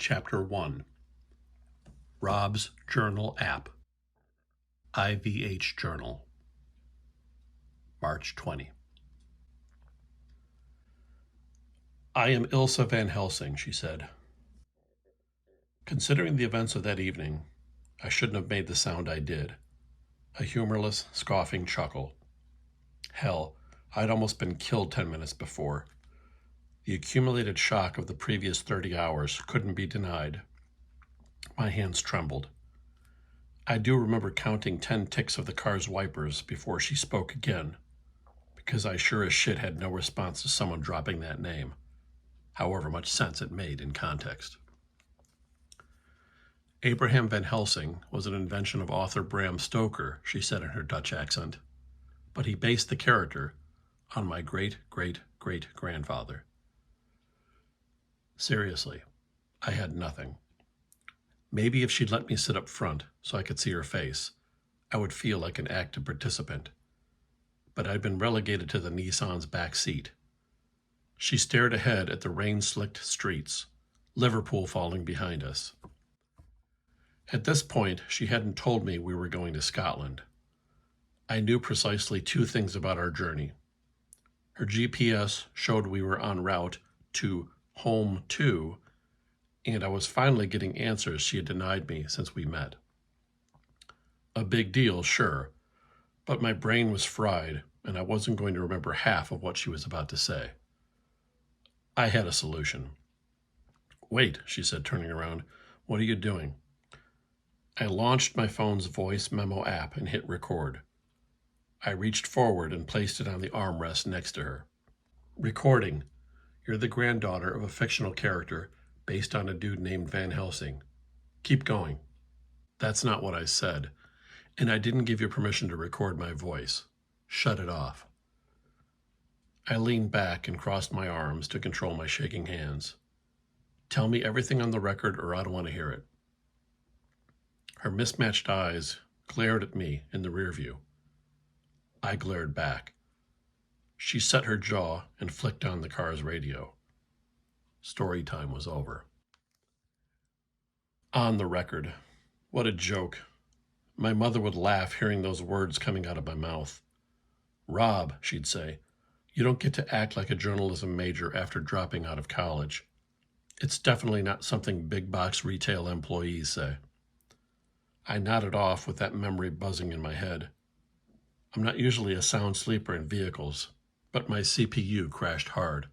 Chapter 1. Rob's Journal App. IVH Journal. March 20. I am Ilse Van Helsing, she said. Considering the events of that evening, I shouldn't have made the sound I did. A humorless, scoffing chuckle. Hell, I'd almost been killed 10 minutes before. The accumulated shock of the previous 30 hours couldn't be denied. My hands trembled. I do remember counting 10 ticks of the car's wipers before she spoke again, because I sure as shit had no response to someone dropping that name, however much sense it made in context. Abraham Van Helsing was an invention of author Bram Stoker, she said in her Dutch accent, but he based the character on my great-great-great-grandfather. Seriously, I had nothing. Maybe if she'd let me sit up front so I could see her face, I would feel like an active participant. But I'd been relegated to the Nissan's back seat. She stared ahead at the rain-slicked streets, Liverpool falling behind us. At this point, she hadn't told me we were going to Scotland. I knew precisely two things about our journey. Her GPS showed we were en route to Home 2, and I was finally getting answers she had denied me since we met. A big deal, sure, but my brain was fried, and I wasn't going to remember half of what she was about to say. I had a solution. "Wait," she said, turning around. "What are you doing?" I launched my phone's voice memo app and hit record. I reached forward and placed it on the armrest next to her. "Recording. You're the granddaughter of a fictional character based on a dude named Van Helsing. Keep going." "That's not what I said, and I didn't give you permission to record my voice. Shut it off." I leaned back and crossed my arms to control my shaking hands. "Tell me everything on the record or I don't want to hear it." Her mismatched eyes glared at me in the rear view. I glared back. She set her jaw and flicked on the car's radio. Story time was over. On the record. What a joke. My mother would laugh hearing those words coming out of my mouth. "Rob," she'd say, "you don't get to act like a journalism major after dropping out of college. It's definitely not something big box retail employees say." I nodded off with that memory buzzing in my head. I'm not usually a sound sleeper in vehicles, but my CPU crashed hard.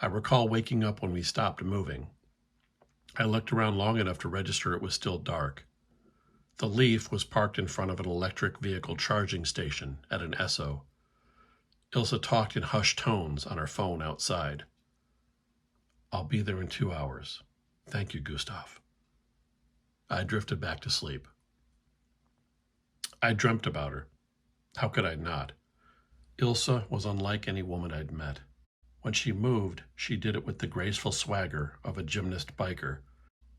I recall waking up when we stopped moving. I looked around long enough to register it was still dark. The Leaf was parked in front of an electric vehicle charging station at an Esso. Ilse talked in hushed tones on her phone outside. "I'll be there in 2 hours. Thank you, Gustav." I drifted back to sleep. I dreamt about her. How could I not? Ilse was unlike any woman I'd met. When she moved, she did it with the graceful swagger of a gymnast biker.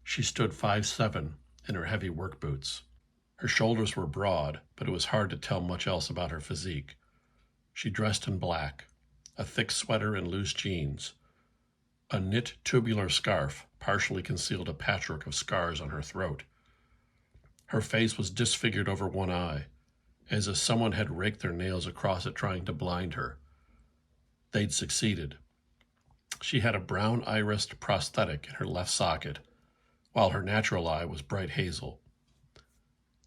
She stood 5'7" in her heavy work boots. Her shoulders were broad, but it was hard to tell much else about her physique. She dressed in black, a thick sweater and loose jeans. A knit tubular scarf partially concealed a patchwork of scars on her throat. Her face was disfigured over one eye, as if someone had raked their nails across it trying to blind her. They'd succeeded. She had a brown irised prosthetic in her left socket, while her natural eye was bright hazel.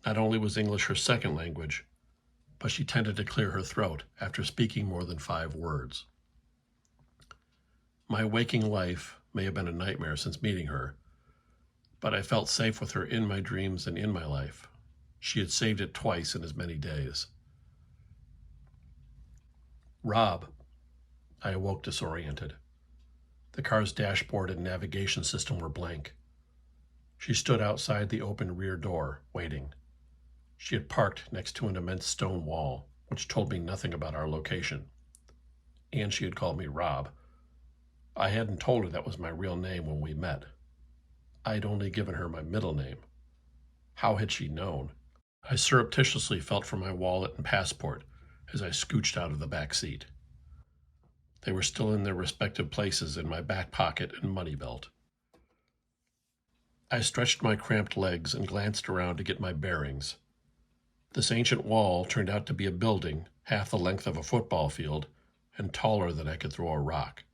Not only was English her second language, but she tended to clear her throat after speaking more than 5 words. My waking life may have been a nightmare since meeting her, but I felt safe with her in my dreams and in my life. She had saved it twice in as many days. "Rob." I awoke disoriented. The car's dashboard and navigation system were blank. She stood outside the open rear door, waiting. She had parked next to an immense stone wall, which told me nothing about our location. And she had called me Rob. I hadn't told her that was my real name when we met. I'd only given her my middle name. How had she known? I surreptitiously felt for my wallet and passport as I scooched out of the back seat. They were still in their respective places in my back pocket and money belt. I stretched my cramped legs and glanced around to get my bearings. This ancient wall turned out to be a building half the length of a football field and taller than I could throw a rock.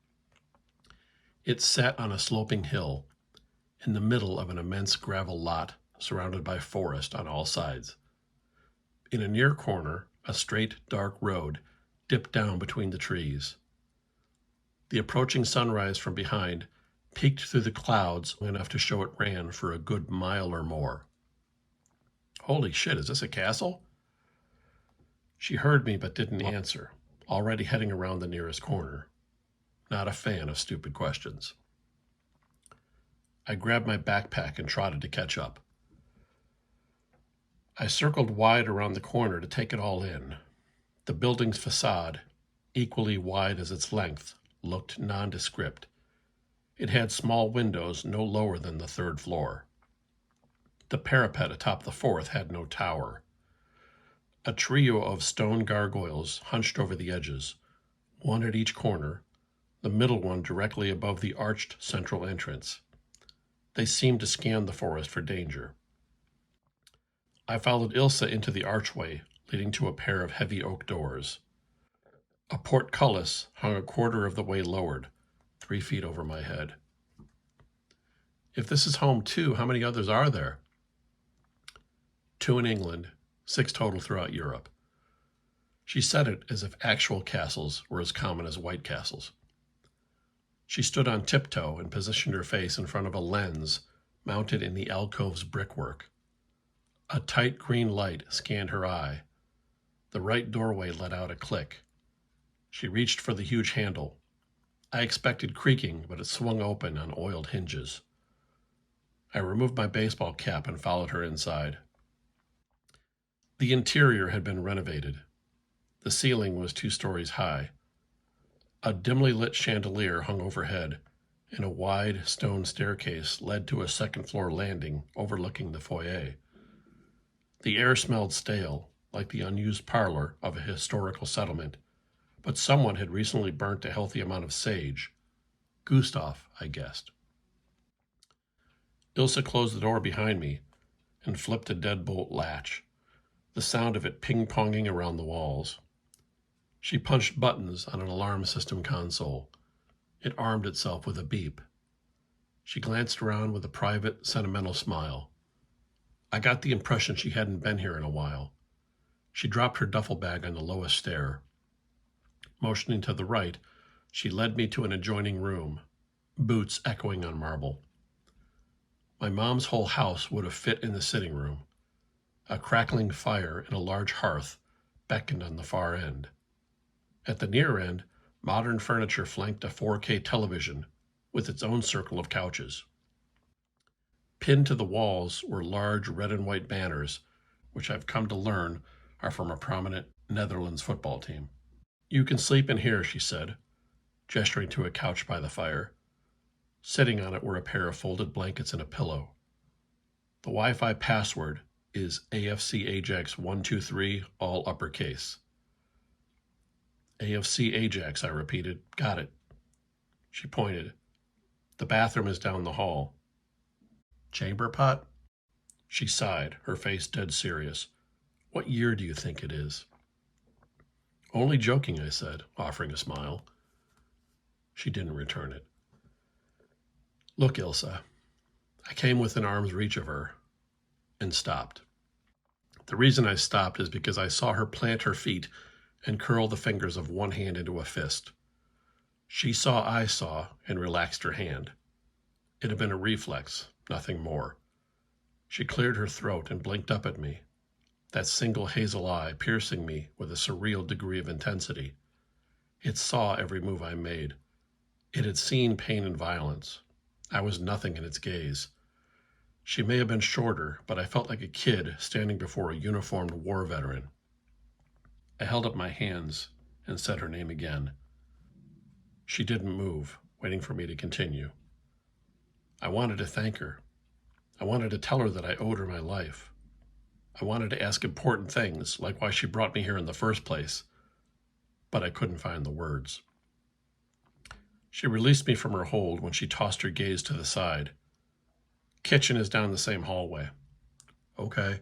It sat on a sloping hill in the middle of an immense gravel lot surrounded by forest on all sides. In a near corner, a straight, dark road dipped down between the trees. The approaching sunrise from behind peeked through the clouds enough to show it ran for a good mile or more. Holy shit, is this a castle? She heard me but didn't answer, already heading around the nearest corner. Not a fan of stupid questions. I grabbed my backpack and trotted to catch up. I circled wide around the corner to take it all in. The building's facade, equally wide as its length, looked nondescript. It had small windows no lower than the third floor. The parapet atop the fourth had no tower. A trio of stone gargoyles hunched over the edges, one at each corner, the middle one directly above the arched central entrance. They seemed to scan the forest for danger. I followed Ilse into the archway, leading to a pair of heavy oak doors. A portcullis hung a quarter of the way lowered, 3 feet over my head. If this is home too, how many others are there? 2 in England, 6 total throughout Europe. She said it as if actual castles were as common as white castles. She stood on tiptoe and positioned her face in front of a lens mounted in the alcove's brickwork. A tight green light scanned her eye. The right doorway let out a click. She reached for the huge handle. I expected creaking, but it swung open on oiled hinges. I removed my baseball cap and followed her inside. The interior had been renovated. The ceiling was 2 stories high. A dimly lit chandelier hung overhead, and a wide stone staircase led to a second-floor landing overlooking the foyer. The air smelled stale, like the unused parlor of a historical settlement, but someone had recently burnt a healthy amount of sage. Gustav, I guessed. Ilse closed the door behind me and flipped a deadbolt latch, the sound of it ping-ponging around the walls. She punched buttons on an alarm system console. It armed itself with a beep. She glanced around with a private, sentimental smile. I got the impression she hadn't been here in a while. She dropped her duffel bag on the lowest stair. Motioning to the right, she led me to an adjoining room, boots echoing on marble. My mom's whole house would have fit in the sitting room. A crackling fire in a large hearth beckoned on the far end. At the near end, modern furniture flanked a 4K television with its own circle of couches. Pinned to the walls were large red and white banners, which I've come to learn are from a prominent Netherlands football team. "You can sleep in here," she said, gesturing to a couch by the fire. Sitting on it were a pair of folded blankets and a pillow. The Wi-Fi password is AFC Ajax 123, all uppercase. AFC Ajax, I repeated. Got it. She pointed. The bathroom is down the hall. Chamber pot? She sighed, her face dead serious. What year do you think it is? Only joking, I said, offering a smile. She didn't return it. Look, Ilse. I came within arm's reach of her and stopped. The reason I stopped is because I saw her plant her feet and curl the fingers of one hand into a fist. She saw I saw and relaxed her hand. It had been a reflex, nothing more. She cleared her throat and blinked up at me, that single hazel eye piercing me with a surreal degree of intensity. It saw every move I made. It had seen pain and violence. I was nothing in its gaze. She may have been shorter, but I felt like a kid standing before a uniformed war veteran. I held up my hands and said her name again. She didn't move, waiting for me to continue. I wanted to thank her. I wanted to tell her that I owed her my life. I wanted to ask important things, like why she brought me here in the first place, but I couldn't find the words. She released me from her hold when she tossed her gaze to the side. Kitchen is down the same hallway. Okay.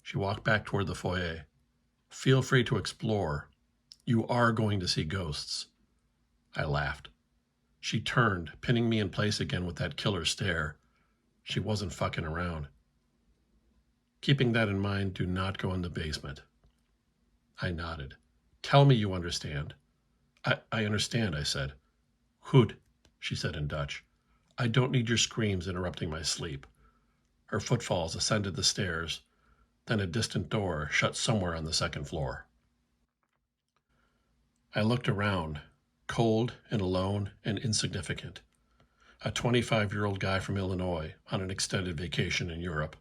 She walked back toward the foyer. Feel free to explore. You are going to see ghosts. I laughed. She turned, pinning me in place again with that killer stare. She wasn't fucking around. Keeping that in mind, do not go in the basement. I nodded. Tell me you understand. I understand, I said. Goed, she said in Dutch. I don't need your screams interrupting my sleep. Her footfalls ascended the stairs, then a distant door shut somewhere on the second floor. I looked around, cold and alone and insignificant. A 25-year-old guy from Illinois on an extended vacation in Europe.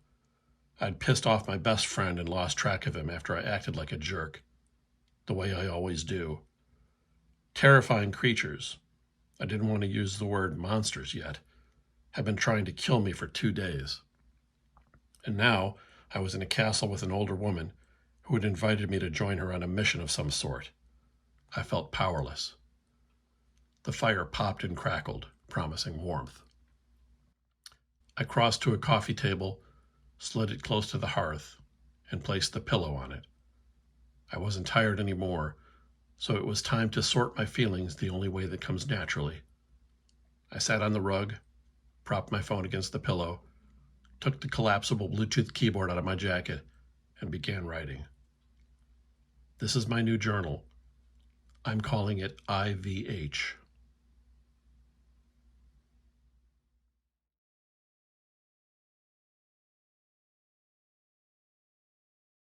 I'd pissed off my best friend and lost track of him after I acted like a jerk. The way I always do. Terrifying creatures, I didn't want to use the word monsters yet, had been trying to kill me for 2 days. And now I was in a castle with an older woman who had invited me to join her on a mission of some sort. I felt powerless. The fire popped and crackled, promising warmth. I crossed to a coffee table, slid it close to the hearth, and placed the pillow on it. I wasn't tired anymore, so it was time to sort my feelings the only way that comes naturally. I sat on the rug, propped my phone against the pillow, took the collapsible Bluetooth keyboard out of my jacket, and began writing. This is my new journal. I'm calling it IVH.